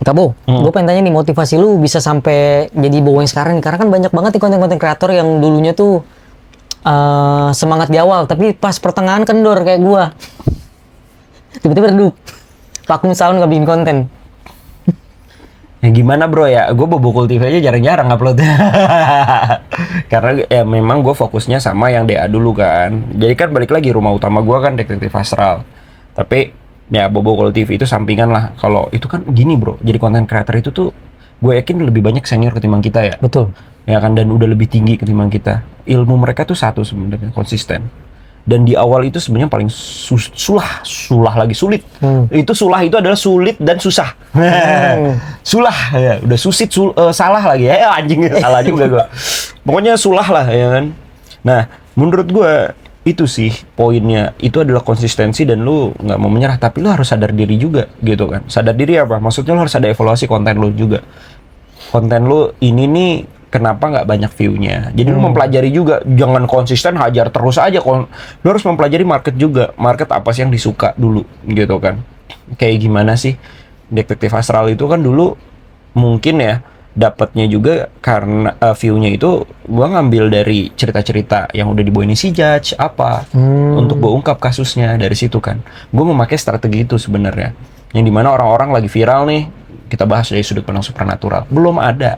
Kabo, gue pengen tanya nih, motivasi lu bisa sampai jadi bawa yang sekarang nih. Karena kan banyak banget nih konten-konten kreator yang dulunya tuh semangat di awal, tapi pas pertengahan kendor kayak gue. Tiba-tiba redup. Vakum setahun gak bikin konten. Ya gimana bro ya, gue Bobokul TV aja jarang-jarang upload. Karena ya memang gue fokusnya sama yang DA dulu kan. Jadi kan balik lagi rumah utama gue kan Detektif Astral. Tapi ya Bobokul TV itu sampingan lah. Kalau itu kan gini bro, jadi konten creator itu tuh gue yakin lebih banyak senior ketimbang kita ya. Betul. Ya kan, dan udah lebih tinggi ketimbang kita. Ilmu mereka tuh satu sebenarnya, konsisten. Dan di awal itu sebenarnya paling sulah lagi sulit. Itu sulah itu adalah sulit dan susah. Sulah ya, udah salah lagi ya, anjing salah juga gua. Pokoknya sulah lah ya kan. Nah, menurut gua itu sih poinnya, itu adalah konsistensi dan lu nggak mau menyerah, tapi lu harus sadar diri juga gitu kan. Sadar diri apa? Maksudnya lu harus ada evaluasi konten lu juga. Konten lu ini nih kenapa nggak banyak view-nya. Jadi lu mempelajari juga, jangan konsisten hajar terus aja. Lu harus mempelajari market juga. Market apa sih yang disuka dulu gitu kan. Kayak gimana sih Detektif Astral itu kan dulu mungkin ya dapatnya juga karena view-nya itu gua ngambil dari cerita-cerita yang udah dibawain si Judge apa untuk gua ungkap kasusnya dari situ kan. Gua memakai strategi itu sebenarnya. Yang dimana orang-orang lagi viral nih, kita bahas dari sudut pandang supernatural. Belum ada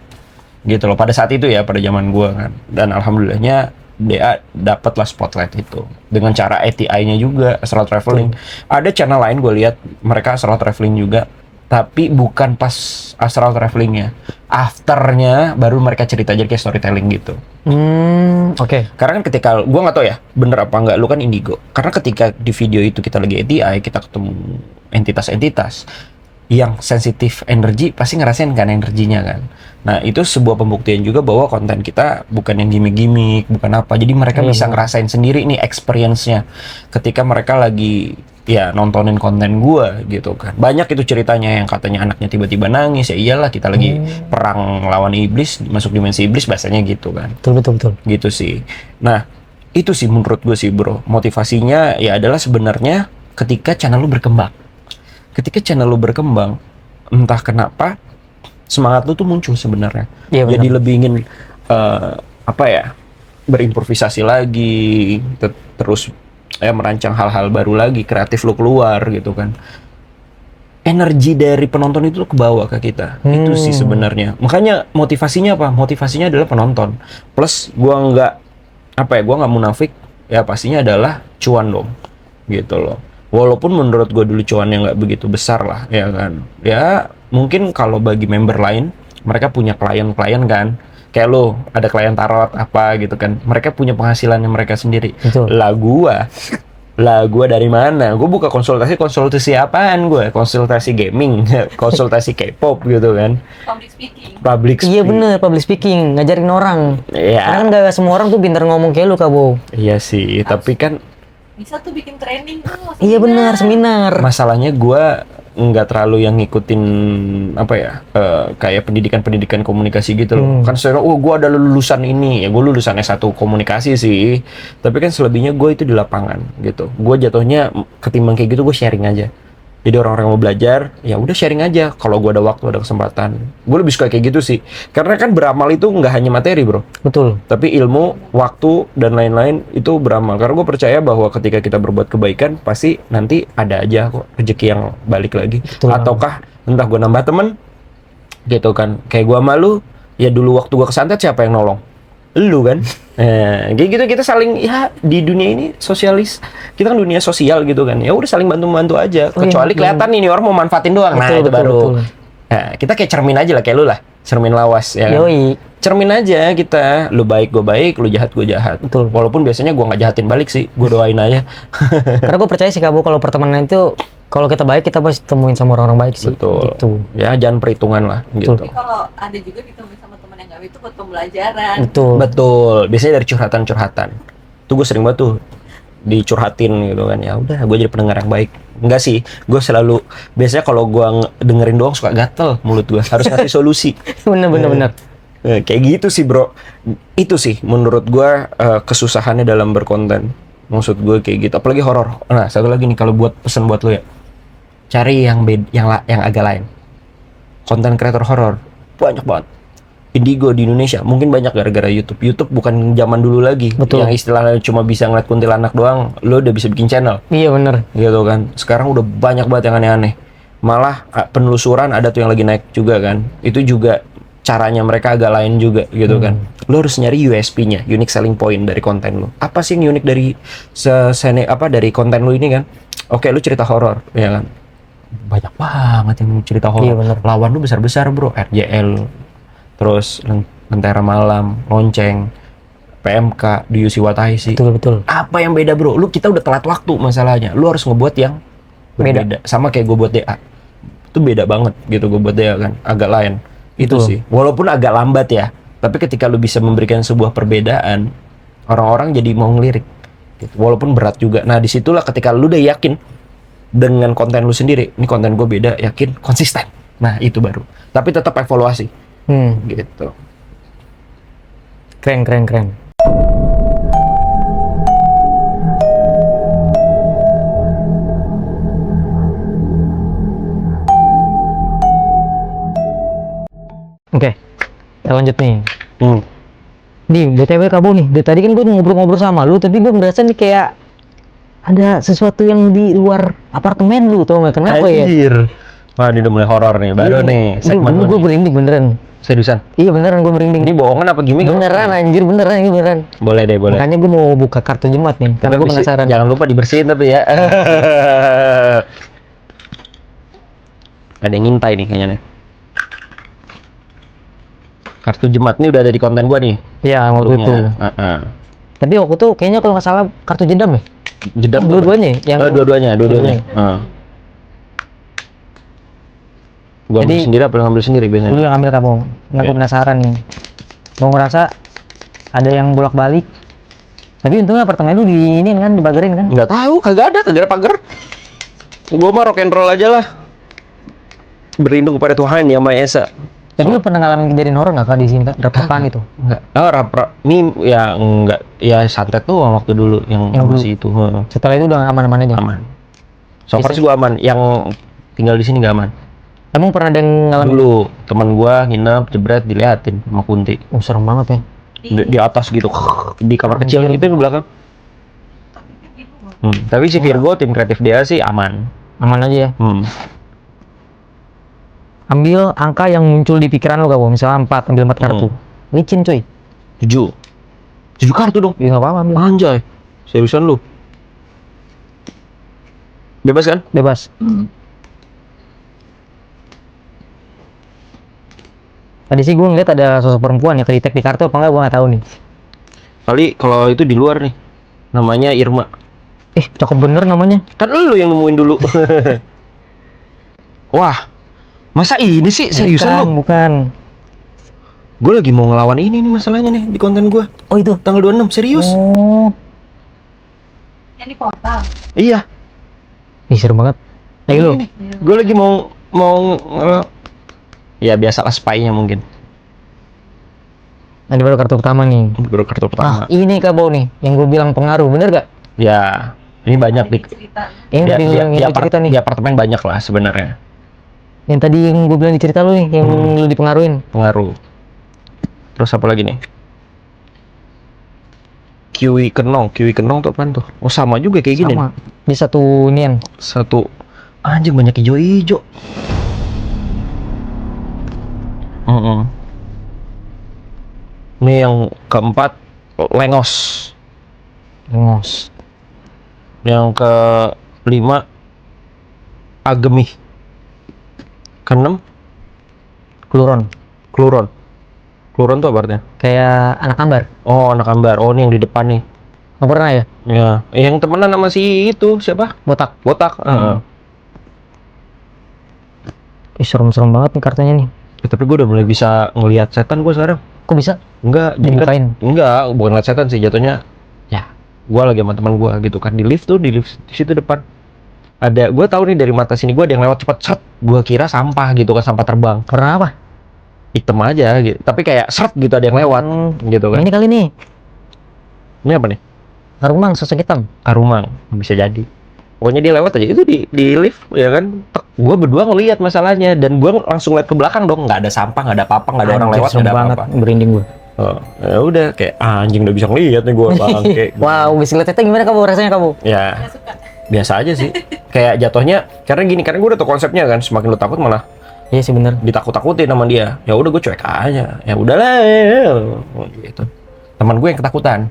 gitu loh pada saat itu ya, pada zaman gua kan. Dan alhamdulillahnya DA dapatlah spotlight itu dengan cara ATI-nya juga, Astral Traveling. Ada channel lain gue lihat mereka Astral Traveling juga, tapi bukan pas Astral Travelingnya, afternya baru mereka cerita jadi kayak storytelling gitu. Oke. Karena kan ketika gue nggak tahu ya bener apa nggak, lu kan indigo, karena ketika di video itu kita lagi ATI, kita ketemu entitas-entitas yang sensitif energi, pasti ngerasain kan energinya kan. Nah itu sebuah pembuktian juga bahwa konten kita bukan yang gimmick-gimmick, bukan apa. Jadi mereka bisa ngerasain sendiri nih experience-nya ketika mereka lagi ya nontonin konten gua gitu kan. Banyak itu ceritanya yang katanya anaknya tiba-tiba nangis, ya iyalah kita lagi perang lawan iblis, masuk dimensi iblis, bahasanya gitu kan. Betul. Gitu sih. Nah itu sih menurut gue sih bro, motivasinya ya adalah sebenarnya ketika channel lu berkembang. Ketika channel lu berkembang, entah kenapa semangat lu tuh muncul sebenarnya. Iya, jadi lebih ingin berimprovisasi lagi, terus ya merancang hal-hal baru lagi, kreatif lu keluar gitu kan. Energi dari penonton itu ke bawah ke kita. Itu sih sebenarnya. Makanya motivasinya apa? Motivasinya adalah penonton. Plus gua nggak munafik, ya pastinya adalah cuan dong. Gitu loh. Walaupun menurut gue dulu cuannya nggak begitu besar lah, ya kan. Ya mungkin kalau bagi member lain, mereka punya klien-klien kan. Kayak lo, ada klien tarot apa gitu kan. Mereka punya penghasilannya mereka sendiri. Betul. Lah gua dari mana? Gue buka konsultasi apaan gue? Konsultasi gaming, konsultasi K-pop gitu kan. Public speaking. Iya bener, public speaking, ngajarin orang. Iya. Karena kan gak semua orang tuh pintar ngomong kayak lu, Kabo. Iya sih, tapi kan bisa tuh bikin training tuh. Iya benar, seminar. Masalahnya gue nggak terlalu yang ngikutin kayak pendidikan komunikasi gitu loh. Kan saya gue ada lulusan ini, ya gue lulusan S1 komunikasi sih. Tapi kan selebihnya gue itu di lapangan gitu. Gue jatuhnya ketimbang kayak gitu gue sharing aja. Jadi orang-orang mau belajar, ya udah sharing aja. Kalau gue ada waktu, ada kesempatan, gue lebih suka kayak gitu sih. Karena kan beramal itu nggak hanya materi bro. Betul. Tapi ilmu, waktu, dan lain-lain itu beramal. Karena gue percaya bahwa ketika kita berbuat kebaikan, pasti nanti ada aja kok rezeki yang balik lagi. Betul. Ataukah entah gue nambah temen, gitu kan. Kayak gue malu, ya dulu waktu gue kesantet siapa yang nolong? Lu kan. Kayak gitu kita saling, ya di dunia ini sosialis, kita kan dunia sosial gitu kan. Ya udah saling bantu-bantu aja. Kecuali kelihatan ini orang mau manfaatin doang. Nah itu baru. Nah, kita kayak cermin aja lah, kayak lu lah. Cermin lawas ya kan? Yoi. Cermin aja kita, lu baik gue baik, lu jahat gue jahat. Betul. Walaupun biasanya gue nggak jahatin balik sih, gue doain aja. Karena gue percaya sih Kabo, kalau pertemanan itu kalau kita baik kita pasti temuin sama orang-orang baik sih. Betul. Gitu. Ya jangan perhitungan lah gitu. Tapi kalau ada juga ditemuin sama teman yang gak baik itu buat pembelajaran. Betul. Betul. Biasanya dari curhatan-curhatan. Tuh gue sering banget tuh dicurhatin gitu kan. Ya udah, gue jadi pendengar yang baik. Enggak sih, gue selalu biasanya kalau gue dengerin doang suka gatel mulut gue. Harus ngasih solusi. bener. Kayak gitu sih bro. Itu sih menurut gue kesusahannya dalam berkonten. Maksud gue kayak gitu. Apalagi horor. Nah satu lagi nih, kalau buat pesan buat lo ya, cari yang agak lain. konten kreator horor banyak banget. Indigo di Indonesia mungkin banyak gara-gara YouTube. YouTube bukan zaman dulu lagi Betul. yang istilahnya cuma bisa ngeliat kuntilanak doang, lo udah bisa bikin channel Iya bener. gitu kan. Sekarang udah banyak banget yang aneh-aneh. Malah penelusuran ada tuh yang lagi naik juga kan. Itu juga caranya mereka agak lain juga gitu kan. Lo harus nyari USP-nya, unique selling point dari konten lo. Apa sih yang unik dari dari konten lo ini kan? Oke, lo cerita horor, ya kan? Banyak banget yang cerita horor. Iya, bener. Lawan lo besar-besar, bro. RJL, terus Lentera Malam, Lonceng, PMK, Do You See What I See. Betul. Apa yang beda, bro? Kita udah telat waktu masalahnya. Lu harus ngebuat yang berbeda. Sama kayak gue buat DA. Itu beda banget gitu gue buat DA kan. Agak lain. Itu Betul. sih. Walaupun agak lambat ya. Tapi ketika lu bisa memberikan sebuah perbedaan, orang-orang jadi mau ngelirik. Gitu. Walaupun berat juga. Nah, disitulah ketika lu udah yakin dengan konten lu sendiri. Ini konten gue beda, yakin, konsisten. Nah, itu baru. Tapi tetap evaluasi. Gitu. Keren. Oke, kita lanjut nih. Di BTW kamu nih, dari tadi kan gue ngobrol-ngobrol sama lu, tapi gue merasa nih kayak ada sesuatu yang di luar apartemen lu, tau gak kenapa ya? Anjir. Wah, ini udah mulai horor nih. Baru nih segmen lu gue nih. merinding beneran. Seriusan? Iya beneran gue merinding. Ini bohongan apa gimmick? Beneran anjir, beneran ini beneran. Boleh deh, boleh. Makanya gue mau buka kartu Jumat nih, karena gue penasaran. Jangan lupa dibersihin tapi ya. Ada yang ngintai nih kayaknya nih. Kartu Jumat nih udah ada di konten gua nih. Iya, waktu itu. Tapi waktu itu kayaknya kalau nggak salah kartu jedam ya? Jedam Dua-duanya yang dua-duanya. Gua ambil Jadi- sendiri apa lu ngambil sendiri biasanya? dulu yang ambil kamu. Nggak gue penasaran nih. Mau ngerasa ada yang bolak-balik. Tapi untungnya apartemen lu di ini kan, dibagerin kan? Nggak tahu, kagak ada pagar. Gua mah rock and roll aja lah. Berlindung kepada Tuhan Yang Maha Esa. Tapi lu pernah ngalamin kejadian horor nggak kan di sini kan? Rapakan itu. Enggak. Oh, ini ya enggak. Ya santet tuh waktu dulu yang Yang masih itu. Heeh. Setelah itu udah aman-aman aja. Aman. So far sih gua aman. Yang tinggal di sini nggak aman. Emang pernah ada yang ngalamin? Dulu teman gua nginep jebret diliatin sama kunti Oh, serem banget ya. di atas gitu di kamar kecil itu di belakang. Tapi si Virgo tim kreatif dia sih aman. Aman aja ya. Ambil angka yang muncul di pikiran lu kamu. Misalnya 4, ambil 4 kartu. Licin cuy. 7 kartu dong. Ya nggak apa-apa ambil. Anjay, seriusan lu? Bebas kan? Bebas. Tadi sih gue ngeliat ada sosok perempuan yang kedetek di kartu apa enggak gue nggak tahu nih. Kali kalau itu di luar nih, namanya Irma. Cakep bener namanya. Kan lu yang nemuin dulu. Wah, masa ini sih seriusan lu? Bukan. Gue lagi mau ngelawan ini nih masalahnya nih di konten gue. Oh itu. Tanggal 26, serius? Oh. Yang di portal. Iya. Ih serem banget. Lagi lu. Gue lagi mau ya biasalah spy-nya mungkin. Nah, ini baru kartu pertama nih. Baru kartu pertama. Ini Kabo nih, yang gue bilang pengaruh, bener gak? Ya, ini banyak di Cerita. Yang tadi yang cerita nih. di apartemen banyak lah sebenarnya. Yang tadi yang gue bilang di cerita lu nih, yang lu dipengaruhin. Pengaruh. Terus apa lagi nih? Kiwi kenong tuh apaan tuh? Oh sama juga kayak gini. Sama. Di satu nian. Satu anjing banyak hijau-hijau. Ini yang keempat lengos. Lengos. Yang kelima agemi. Keenam Kluron. kluron. Kluron tuh apa artinya? Kayak anak ambar. Oh, anak ambar. Oh, ini yang di depan nih. Nggak pernah ya? Ya, yang temenan sama si itu siapa? Botak. Botak. Ih serem-serem banget nih kartunya nih. Tapi gue udah mulai bisa ngelihat setan gue sekarang. Kok bisa? Enggak, jadi kan, Dibukain? enggak, bukan ngeliat setan sih jatuhnya. Ya, gue lagi sama teman gue gitu kan di lift di situ depan. Ada, gue tahu nih dari mata sini gue ada yang lewat cepat seret. Gue kira sampah gitu kan, sampah terbang. Karena apa? Hitam aja gitu. Tapi kayak seret gitu ada yang lewat gitu kan. Ini kali nih. Ini apa nih? Karumang sosok hitam. Karumang, bisa jadi. pokoknya dia lewat aja itu di lift ya kan. Gue berdua ngelihat masalahnya dan gue langsung lihat ke belakang dong, nggak ada sampah, nggak ada apa-apa, nggak ada orang Anjir, lewat, serem nggak ada banget, apa-apa. merinding gue. Oh, ya udah kayak anjing udah bisa ngeliat nih gue bangke. Wow, bisikletnya gimana kamu rasanya kamu? Ya Nggak suka. biasa aja sih. Kayak jatuhnya karena gini, karena gue udah tau konsepnya kan, semakin lu takut malah Iya sih bener. ditakut-takutin sama dia. Ya udah gue cuek aja. Ya udahlah gitu. Teman gue yang ketakutan.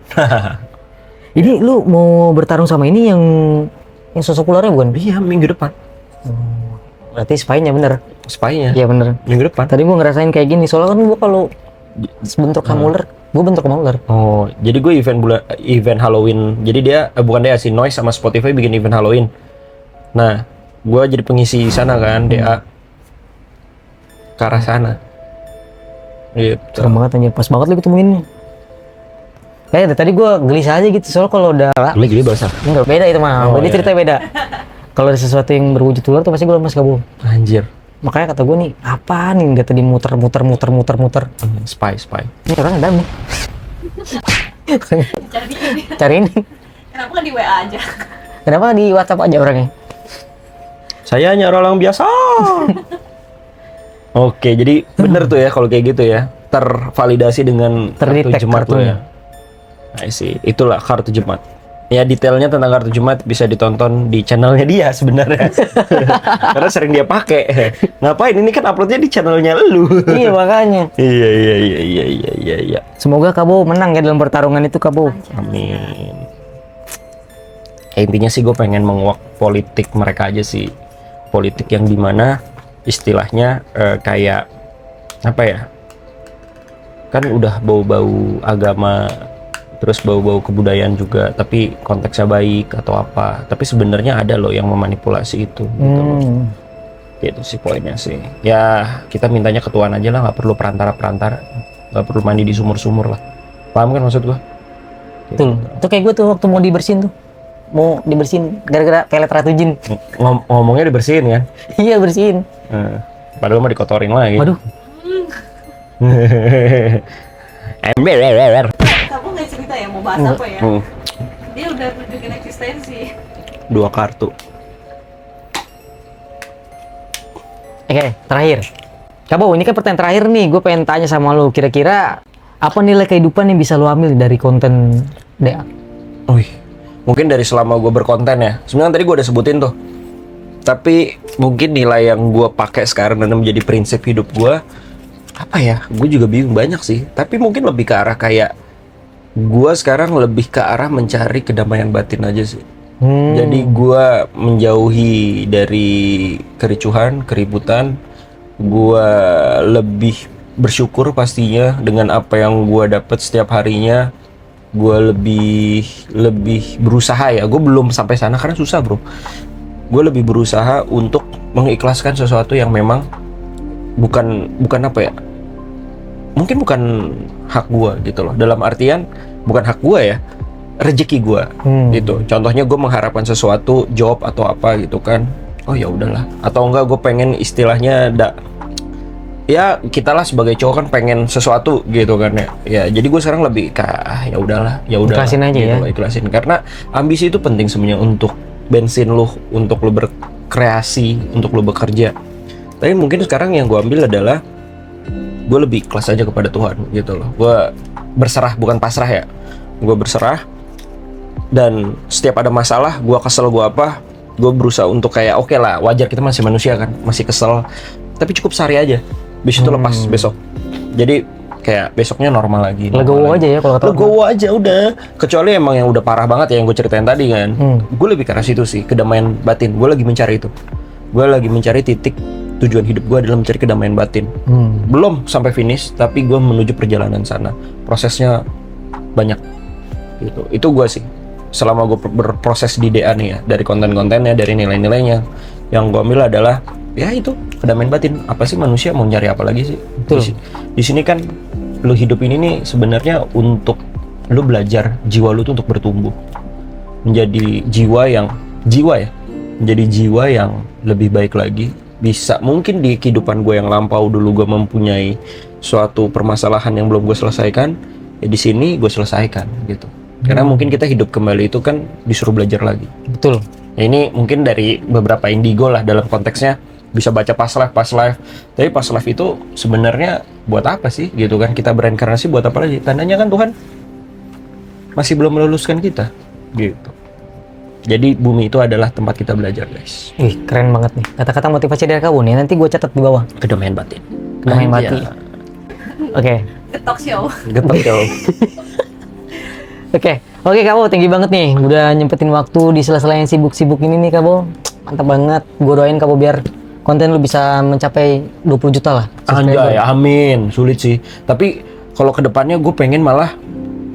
Ini lu mau bertarung sama ini yang sosok ularnya bukan? Iya, minggu depan. Berarti spy-nya bener. Spy-nya Iya bener. minggu depan. Tadi gua ngerasain kayak gini, soalnya kan gua kalau bentrok sama ular, gua bentrok sama ular. Oh, jadi gue event Halloween. Jadi dia bukan dia si Noise sama Spotify bikin event Halloween. Nah, gue jadi pengisi di sana kan, DA ke arah sana. Gitu. Serem banget anjir, pas banget lu ketemuin. Kayak tadi gua gelisah aja gitu, soalnya kalau udah Geli bahasa. enggak beda itu mah. Oh, Ini iya. cerita beda. Kalau ada sesuatu yang berwujud ular tuh pasti gua lemas kabur. Anjir. Makanya kata gua nih, apa nih nggak tadi muter. Spy. Ini orang ada nih. Jadi ini. Cari ini. Kenapa nggak di WA aja? Kenapa di WhatsApp aja orangnya? Saya hanya orang biasa. Oke, jadi bener tuh ya kalau kayak gitu ya. Tervalidasi dengan kartu Terdetek Jemaat lo kartunya. ya. I see. Itulah kartu Jemaat. Ya detailnya tentang kartu Jemaat bisa ditonton di channelnya dia sebenarnya. Karena sering dia pakai. Ngapain ini kan uploadnya di channelnya lu. Iya makanya. Iya. Semoga Kabo menang ya dalam pertarungan itu Kabo. Amin. Ya, intinya sih gue pengen menguak politik mereka aja sih. Politik yang dimana istilahnya kayak apa ya? Kan udah bau-bau agama, terus bau-bau kebudayaan juga, tapi konteksnya baik atau apa. Tapi sebenarnya ada loh yang memanipulasi itu. Gitu loh. Gitu sih poinnya sih. Ya kita mintanya ke Tuhan aja lah, nggak perlu perantara-perantara, nggak perlu mandi di sumur-sumur lah. Paham kan maksud gua? Betul. Itu kayak gue tuh waktu mau dibersihin tuh. Mau dibersihin gara-gara pelet ratu jin. Ngomongnya dibersihin kan? Iya bersihin. Padahal mau dikotorin lagi. Waduh. Ember. Kamu nggak cerita ya mau bahas apa ya? Dia udah nunjukin eksistensi. 2 kartu. Oke, terakhir. Kabo, ini kan pertanyaan terakhir nih. Gue pengen tanya sama lu. Kira-kira apa nilai kehidupan yang bisa lu ambil dari konten DA? Wih, mungkin dari selama gue berkonten ya. Sebenarnya tadi gue udah sebutin tuh. Tapi mungkin nilai yang gue pakai sekarang dan menjadi prinsip hidup gue, apa ya? Gue juga bingung banyak sih. Tapi mungkin lebih ke arah kayak gue sekarang lebih ke arah mencari kedamaian batin aja sih. Jadi gue menjauhi dari kericuhan, keributan. Gue lebih bersyukur pastinya dengan apa yang gue dapat setiap harinya. Gue lebih berusaha ya. Gue belum sampai sana karena susah bro. Gue lebih berusaha untuk mengikhlaskan sesuatu yang memang bukan apa ya? Mungkin bukan hak gue gitu loh. Dalam artian bukan hak gue ya, rezeki gue gitu. Contohnya gue mengharapkan sesuatu, job atau apa gitu kan. Oh ya udahlah. Atau enggak gue pengen istilahnya ya kita lah sebagai cowok kan pengen sesuatu gitu kan ya. Ya jadi gue sekarang lebih ya udahlah. Ikhlasin aja gitu ya. loh, ikhlasin karena ambisi itu penting sebenarnya untuk bensin lu, untuk lu berkreasi, untuk lu bekerja. Tapi mungkin sekarang yang gue ambil adalah gue lebih ikhlas aja kepada Tuhan gitu loh. Gue berserah, bukan pasrah ya. Gue berserah, dan setiap ada masalah, gue kesel, gue apa, gue berusaha untuk kayak oke lah, wajar kita masih manusia kan, masih kesel, tapi cukup sehari aja, bis itu lepas besok. Jadi kayak besoknya normal lagi. Legowo aja ya kalau kata orang. Legowo aja udah. Kecuali emang yang udah parah banget ya yang gue ceritain tadi kan. Gue lebih ke arah situ sih, kedamaian batin. Gue lagi mencari itu. Gue lagi mencari titik tujuan hidup gue adalah mencari kedamaian batin. Belum sampai finish, tapi gue menuju perjalanan sana. Prosesnya banyak. Gitu. Itu gue sih. Selama gue berproses di DA nih ya, dari konten-kontennya, dari nilai-nilainya, yang gue ambil adalah ya itu kedamaian batin. Apa sih manusia mau nyari apa lagi sih? Betul. Di sini kan lu hidup ini nih sebenarnya untuk lu belajar jiwa lu tuh untuk bertumbuh menjadi jiwa ya, menjadi jiwa yang lebih baik lagi. Bisa mungkin di kehidupan gue yang lampau dulu gue mempunyai suatu permasalahan yang belum gue selesaikan, ya di sini gue selesaikan gitu. Karena mungkin kita hidup kembali itu kan disuruh belajar lagi. Betul. Ya, ini mungkin dari beberapa indigo lah dalam konteksnya bisa baca past life. Tapi past life itu sebenarnya buat apa sih gitu kan? Kita bereinkarnasi buat apa lagi? Tandanya kan Tuhan masih belum meluluskan kita gitu. Jadi bumi itu adalah tempat kita belajar, guys. Ih, keren banget nih. Kata-kata motivasi dari kamu nih, nanti gue catat di bawah. Kedamaian batin. Kedamaian batin. Oke. Ketok show. Getok jauh. Oke Kabo, tinggi banget nih. Udah nyempetin waktu di sela-sela yang sibuk-sibuk ini nih Kabo. Mantap banget. Gue doain Kabo biar konten lu bisa mencapai 20 juta lah. Anjay, amin. Sulit sih. Tapi kalau kedepannya gue pengen malah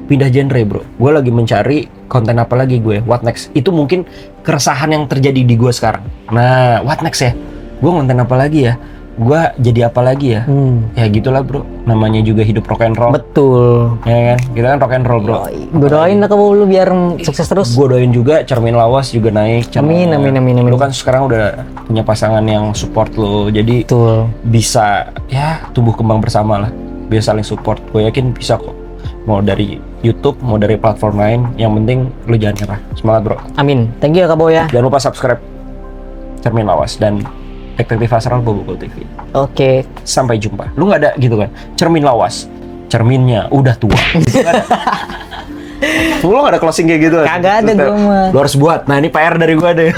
pindah genre, bro. Gue lagi mencari konten apa lagi gue. What next? Itu mungkin keresahan yang terjadi di gue sekarang. Nah, what next ya? Gue konten apa lagi ya? Gue jadi apa lagi ya? Ya gitulah, bro. Namanya juga hidup rock and roll. Betul. Ya kan? Kita kan rock and roll, bro. Gue doain lah Kabo lu biar sukses terus. Gue doain juga Cermin Lawas juga naik. Amin, amin, amin, amin. Lu kan sekarang udah punya pasangan yang support lo. Jadi Betul. bisa ya tumbuh kembang bersama lah, bisa saling support. Gue yakin bisa kok, mau dari YouTube mau dari platform lain, yang penting lu jangan nyerah. Semangat, bro. Amin. Thank you ya Kabo ya. Jangan lupa subscribe Cermin Lawas dan Detektif Astral Bobokol TV. Oke. Sampai jumpa. Lu nggak ada gitu kan, Cermin Lawas, cerminnya udah tua. Lu nggak ada closing kayak gitu kan? Kagak ada Terus, gua mah. Lu harus buat. Nah, ini PR dari gua deh.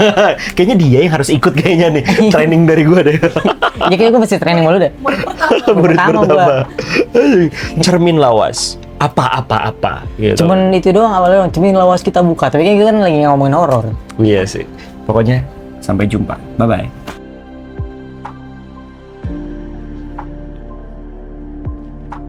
Kayaknya dia yang harus ikut kayaknya nih. Training dari gua deh. Ya kayaknya gue mesti training malu deh. Murid Pertama pertama. Cermin Lawas. Apa gitu. Cuman itu doang awalnya doang. Cermin Lawas kita buka. Tapi kan kita kan lagi ngomongin horor. Iya sih. Pokoknya sampai jumpa. Bye bye.